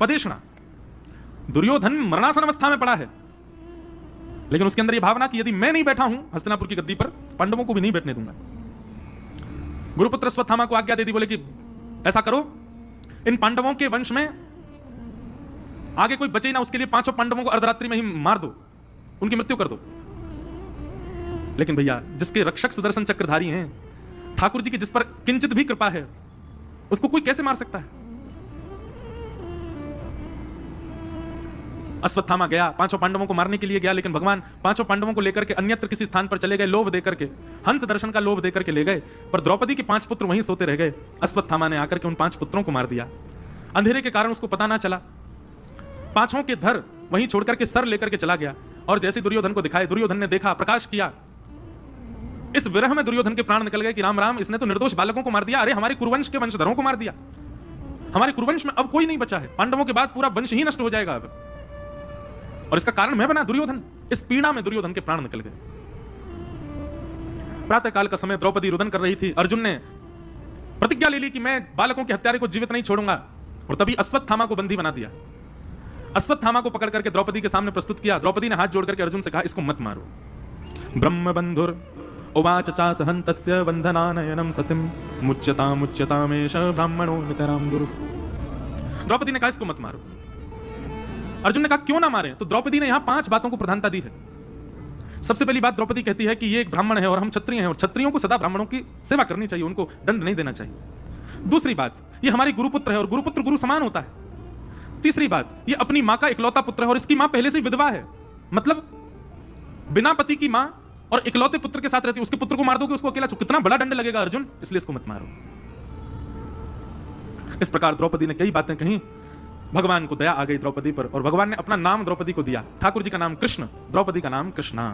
पदेशना। दुर्योधन मरणासन अवस्था में पड़ा है, लेकिन उसके अंदर यह भावना कि यदि मैं नहीं बैठा हूं हस्तिनापुर की गद्दी पर, पांडवों को भी नहीं बैठने दूंगा। गुरुपुत्र अश्वत्थामा को आज्ञा दे दी, बोले कि ऐसा करो, इन पांडवों के वंश में आगे कोई बचे ना, उसके लिए 5 पांडवों को अर्धरात्रि में ही मार दो, उनकी मृत्यु कर दो। लेकिन भैया, जिसके रक्षक सुदर्शन चक्रधारी हैं, ठाकुर जी की जिस पर किंचित भी कृपा है, उसको कोई कैसे मार सकता है? अश्वत्थामा गया, 5 पांडवों को मारने के लिए गया, लेकिन भगवान 5 पांडवों को लेकर के अन्यत्र किसी स्थान पर चले गए, लोभ देकर के, हंस दर्शन का लोभ देकर के ले गए, पर द्रौपदी के 5 पुत्र वहीं सोते रह गए। अश्वत्थामा ने आकर के उन 5 पुत्रों को मार दिया। अंधेरे के कारण उसको पता ना चला, 5 के धर वहीं छोड़ करके सर लेकर के चला गया, और जैसे दुर्योधन को दिखाए, दुर्योधन ने देखा, प्रकाश किया। इस विरह में दुर्योधन के प्राण निकल गए कि राम राम, इसने तो निर्दोष बालकों को मार दिया, अरे हमारे कुरुवंश के वंशधरों को मार दिया, हमारे कुरुवंश में अब कोई नहीं बचा है, पांडवों के बाद पूरा वंश ही नष्ट हो जाएगा अब, और इसका कारण मैं बना दुर्योधन। इस पीड़ा में दुर्योधन के प्राण निकल गए। प्रातः काल का समय, द्रौपदी रुदन कर रही थी। अर्जुन ने प्रतिज्ञा ले ली कि मैं बालकों के हत्यारे को जीवित नहीं छोड़ूंगा, और तभी अश्वत्थामा को बंदी बना दिया। अश्वत्थामा को पकड़ करके द्रौपदी के सामने प्रस्तुत किया। द्रौपदी ने हाथ जोड़ करके अर्जुन से कहा, इसको मत मारो। ब्रह्म बंधुर उवाच चा सहन्तस्य वंदनानयनम सतिम मुच्यतामेष ब्राह्मणो नितराम गुरु। द्रौपदी ने कहा, इसको मत मारो। अर्जुन ने कहा, क्यों ना मारे? तो द्रौपदी ने यहां 5 बातों को प्रधानता दी है। सबसे पहली बात द्रौपदी कहती है कि ये एक ब्राह्मण है और हम क्षत्रिय हैं, और क्षत्रियों को सदा ब्राह्मणों की सेवा करनी चाहिए, उनको दंड नहीं देना चाहिए। दूसरी बात, ये हमारी गुरुपुत्र है और गुरुपुत्र गुरु समान होता है। तीसरी बात, ये अपनी मां का इकलौता पुत्र है और इसकी मां पहले से विधवा है, मतलब बिना पति की मां और इकलौते पुत्र के साथ रहती है, उसके पुत्र को मार दोगे, उसको अकेला, कितना बड़ा दंड लगेगा अर्जुन, इसलिए इसको मत मारो। इस प्रकार द्रौपदी ने कई बातें कही। भगवान को दया आ गई द्रौपदी पर, और भगवान ने अपना नाम द्रौपदी को दिया। ठाकुर जी का नाम कृष्ण, द्रौपदी का नाम कृष्णा।